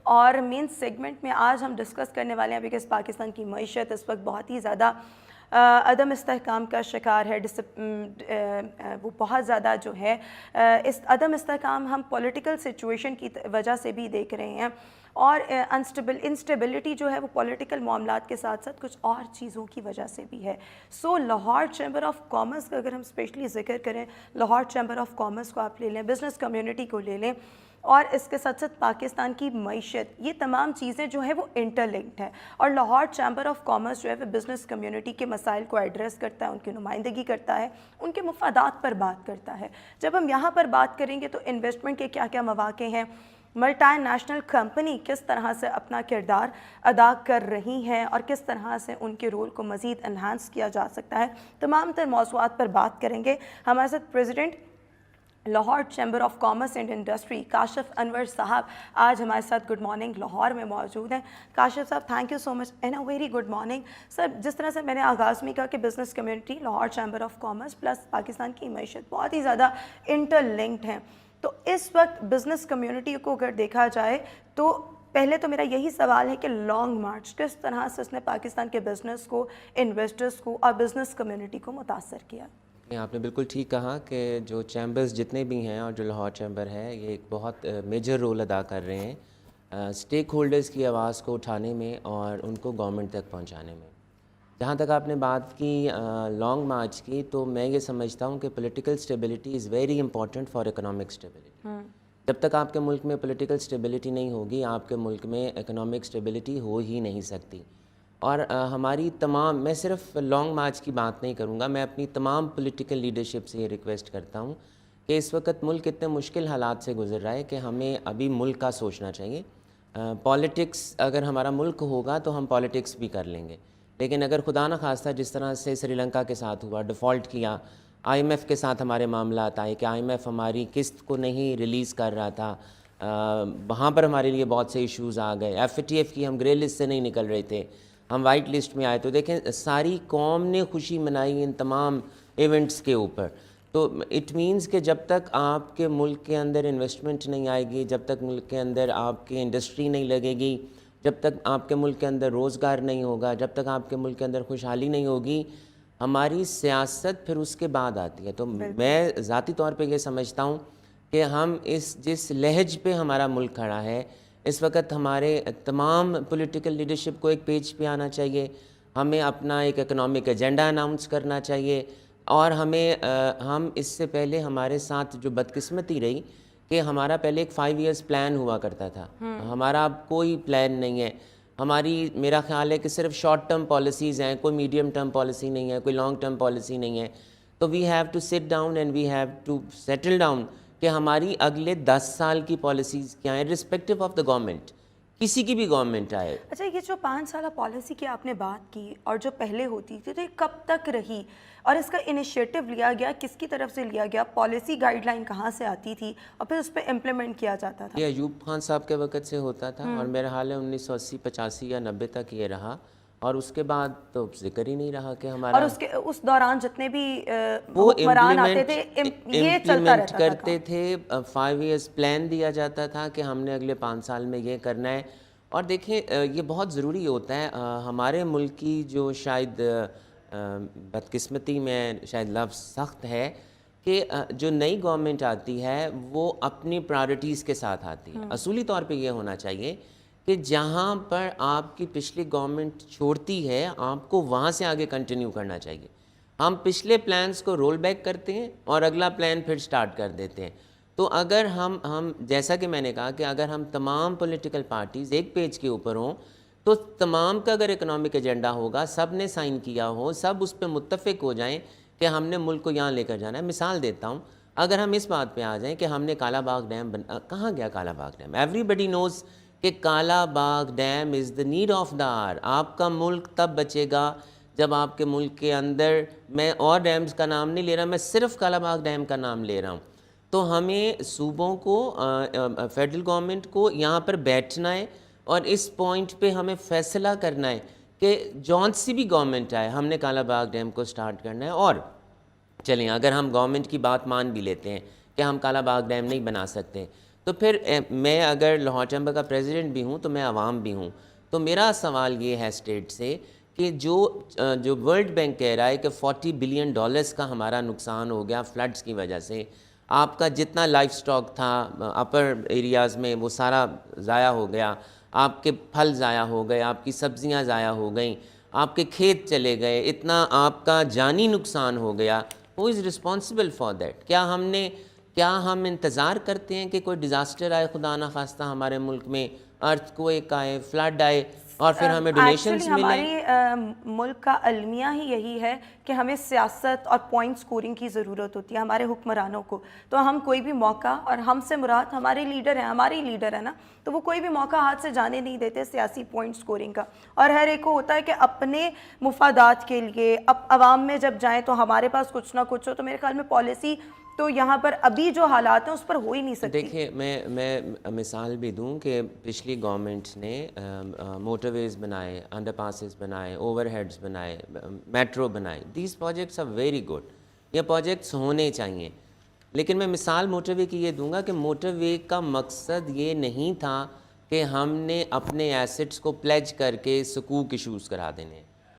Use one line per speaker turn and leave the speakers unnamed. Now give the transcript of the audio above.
اور مین سیگمنٹ میں آج ہم ڈسکس کرنے والے ہیں بیکاز پاکستان کی معیشت اس وقت بہت ہی زیادہ عدم استحکام کا شکار ہے. وہ بہت زیادہ جو ہے اس عدم استحکام ہم پولیٹیکل سچویشن کی وجہ سے بھی دیکھ رہے ہیں, اور انسٹیبلٹی جو ہے وہ پولیٹیکل معاملات کے ساتھ ساتھ کچھ اور چیزوں کی وجہ سے بھی ہے. سو لاہور چیمبر آف کامرس کا اگر ہم اسپیشلی ذکر کریں, لاہور چیمبر آف کامرس کو آپ لے لیں, بزنس کمیونٹی کو لے لیں, اور اس کے ساتھ ساتھ پاکستان کی معیشت, یہ تمام چیزیں جو ہیں وہ انٹر لنکڈ ہیں. اور لاہور چیمبر آف کامرس جو ہے وہ بزنس کمیونٹی کے مسائل کو ایڈریس کرتا ہے, ان کی نمائندگی کرتا ہے, ان کے مفادات پر بات کرتا ہے. جب ہم یہاں پر بات کریں گے تو انویسٹمنٹ کے کیا کیا مواقع ہیں, ملٹی نیشنل کمپنی کس طرح سے اپنا کردار ادا کر رہی ہیں اور کس طرح سے ان کے رول کو مزید انہانس کیا جا سکتا ہے, تمام تر موضوعات پر بات کریں گے. ہمارے ساتھ president Lahore chamber of commerce and industry Kashif Anwar صاحب آج ہمارے ساتھ گڈ مارننگ لاہور میں موجود ہیں. کاشف صاحب, thank you so much and a very good morning. Sir, جس طرح سے میں نے آغاز میں کہا کہ business community, Lahore chamber of commerce plus Pakistan کی معیشت بہت ہی زیادہ انٹر لنکڈ ہیں, تو اس وقت بزنس کمیونٹی کو اگر دیکھا جائے تو پہلے تو میرا یہی سوال ہے کہ لانگ مارچ کس طرح سے اس نے پاکستان کے بزنس کو, انویسٹرز کو اور بزنس کمیونٹی کو متاثر کیا؟
آپ نے بالکل ٹھیک کہا کہ جو چیمبرز جتنے بھی ہیں اور جو لاہور چیمبر ہے یہ ایک بہت میجر رول ادا کر رہے ہیں اسٹیک ہولڈرز کی آواز کو اٹھانے میں اور ان کو گورنمنٹ تک پہنچانے میں. جہاں تک آپ نے بات کی لانگ مارچ کی, تو میں یہ سمجھتا ہوں کہ political stability is very important for economic stability. جب تک آپ کے ملک میں پولیٹیکل سٹیبلٹی نہیں ہوگی, آپ کے ملک میں اکنامک سٹیبلٹی ہو ہی نہیں سکتی. اور ہماری تمام, میں صرف لانگ مارچ کی بات نہیں کروں گا, میں اپنی تمام پولیٹیکل لیڈرشپ سے یہ ریکویسٹ کرتا ہوں کہ اس وقت ملک اتنے مشکل حالات سے گزر رہا ہے کہ ہمیں ابھی ملک کا سوچنا چاہیے. پالیٹکس اگر ہمارا ملک ہوگا تو ہم پالیٹکس بھی کر لیں گے, لیکن اگر خدا نہ خواستہ جس طرح سے سری لنکا کے ساتھ ہوا, ڈیفالٹ کیا, آئی ایم ایف کے ساتھ ہمارے معاملات آئے کہ آئی ایم ایف ہماری قسط کو نہیں ریلیز کر رہا تھا, وہاں پر ہمارے لیے بہت سے ایشوز آ گئے. ایف ٹی ایف کی ہم گرے لسٹ سے نہیں نکل رہے تھے, ہم وائٹ لسٹ میں آئے. تو دیکھیں ساری قوم نے خوشی منائی ان تمام ایونٹس کے اوپر. تو اٹ مینس کہ جب تک آپ کے ملک کے اندر انویسٹمنٹ نہیں آئے گی, جب تک ملک کے اندر آپ کی انڈسٹری نہیں لگے گی, جب تک آپ کے ملک کے اندر روزگار نہیں ہوگا, جب تک آپ کے ملک کے اندر خوشحالی نہیں ہوگی, ہماری سیاست پھر اس کے بعد آتی ہے. تو میں ذاتی طور پہ یہ سمجھتا ہوں کہ ہم جس لہج پہ ہمارا ملک کھڑا ہے اس وقت, ہمارے تمام پولیٹیکل لیڈرشپ کو ایک پیج پہ آنا چاہیے, ہمیں اپنا ایک اکنامک ایجنڈا اناؤنس کرنا چاہیے. اور ہم اس سے پہلے ہمارے ساتھ جو بدقسمتی رہی کہ ہمارا پہلے ایک 5 ایئرس پلان ہوا کرتا تھا, ہمارا اب کوئی پلان نہیں ہے. ہماری, میرا خیال ہے کہ صرف شارٹ ٹرم پالیسیز ہیں, کوئی میڈیم ٹرم پالیسی نہیں ہے, کوئی لانگ ٹرم پالیسی نہیں ہے. تو we have to sit down and we have to settle down کہ ہماری اگلے 10 سال کی پالیسیز کیا ہیں, رسپیکٹو آف دا گورنمنٹ, کسی کی بھی گورنمنٹ آئے.
اچھا, یہ جو 5 سالہ پالیسی کی آپ نے بات کی اور جو پہلے ہوتی تھی, تو یہ کب تک رہی اور اس کا انیشیٹو لیا گیا, کس کی طرف سے لیا گیا, پالیسی گائیڈ لائن کہاں سے آتی تھی اور پھر اس پہ امپلیمنٹ کیا جاتا تھا؟
یہ ایوب خان صاحب کے وقت سے ہوتا تھا اور میرا حال ہے 1980, 85 یا 90 تک یہ رہا, اور اس کے بعد تو ذکر ہی نہیں رہا کہ ہمارا.
اور اس دوران جتنے بھی حکمران آتے تھے یہ چلتا رہتا
کرتے تھے. 5 ایئرس پلان دیا جاتا تھا کہ ہم نے اگلے 5 سال میں یہ کرنا ہے. اور دیکھیں یہ بہت ضروری ہوتا ہے. ہمارے ملک کی جو شاید بدقسمتی میں شاید لفظ سخت ہے کہ جو نئی گورنمنٹ آتی ہے وہ اپنی پرائرٹیز کے ساتھ آتی ہے. اصولی طور پہ یہ ہونا چاہیے کہ جہاں پر آپ کی پچھلی گورنمنٹ چھوڑتی ہے آپ کو وہاں سے آگے کنٹینیو کرنا چاہیے. ہم پچھلے پلانز کو رول بیک کرتے ہیں اور اگلا پلان پھر سٹارٹ کر دیتے ہیں. تو اگر ہم جیسا کہ میں نے کہا کہ اگر ہم تمام پولیٹیکل پارٹیز ایک پیج کے اوپر ہوں, تو تمام کا اگر اکنامک ایجنڈا ہوگا, سب نے سائن کیا ہو, سب اس پہ متفق ہو جائیں کہ ہم نے ملک کو یہاں لے کر جانا ہے. مثال دیتا ہوں, اگر ہم اس بات پہ آ جائیں کہ ہم نے کالا باغ ڈیم کہاں گیا کالا باغ ڈیم؟ ایوری بڈی نوز کہ Kala Bagh dam is the need of the hour. آپ کا ملک تب بچے گا جب آپ کے ملک کے اندر, میں اور ڈیمز کا نام نہیں لے رہا, میں صرف کالا باغ ڈیم کا نام لے رہا ہوں. تو ہمیں صوبوں کو, فیڈرل گورنمنٹ کو یہاں پر بیٹھنا ہے اور اس پوائنٹ پہ ہمیں فیصلہ کرنا ہے کہ جون سی بھی گورنمنٹ آئے ہم نے کالا باغ ڈیم کو سٹارٹ کرنا ہے. اور چلیں اگر ہم گورنمنٹ کی بات مان بھی لیتے ہیں کہ ہم کالا باغ ڈیم نہیں بنا سکتے, تو پھر میں اگر لاہور چیمبر کا پریزیڈنٹ بھی ہوں تو میں عوام بھی ہوں. تو میرا سوال یہ ہے اسٹیٹ سے کہ جو ورلڈ بینک کہہ رہا ہے کہ $40 بلین کا ہمارا نقصان ہو گیا فلڈز کی وجہ سے, آپ کا جتنا لائف سٹاک تھا اپر ایریاز میں وہ سارا ضائع ہو گیا, آپ کے پھل ضائع ہو گئے, آپ کی سبزیاں ضائع ہو گئیں, آپ کے کھیت چلے گئے, اتنا آپ کا جانی نقصان ہو گیا. ہو از رسپانسبل فار دیٹ؟ کیا ہم انتظار کرتے ہیں کہ کوئی ڈیزاسٹر آئے خدا نخواستہ ہمارے ملک میں, ارتھ کوئک آئے, فلڈ آئے, اور پھر ہمیں ڈونیشنز
ایکچولی
ملیں؟
ہماری ملک کا المیہ ہی یہی ہے کہ ہمیں سیاست اور پوائنٹ سکورنگ کی ضرورت ہوتی ہے ہمارے حکمرانوں کو. تو ہم کوئی بھی موقع, اور ہم سے مراد ہمارے لیڈر ہیں, ہمارے لیڈر ہیں نا, تو وہ کوئی بھی موقع ہاتھ سے جانے نہیں دیتے سیاسی پوائنٹ سکورنگ کا. اور ہر ایک کو ہوتا ہے کہ اپنے مفادات کے لیے اب عوام میں جب جائیں تو ہمارے پاس کچھ نہ کچھ ہو. تو میرے خیال میں پالیسی تو یہاں پر ابھی جو حالات ہیں اس پر ہو ہی نہیں سکتی.
دیکھیے میں مثال بھی دوں کہ پچھلی گورنمنٹس نے موٹر ویز بنائے, انڈر پاسز بنائے, اوور ہیڈز بنائے, میٹرو بنائے. These projects are very good, یہ پروجیکٹس ہونے چاہیے. لیکن میں مثال موٹر وے کی یہ دوں گا کہ موٹر وے کا مقصد یہ نہیں تھا کہ ہم نے اپنے ایسٹس کو پلیج کر کے سکوک ایشوز کرا دینے.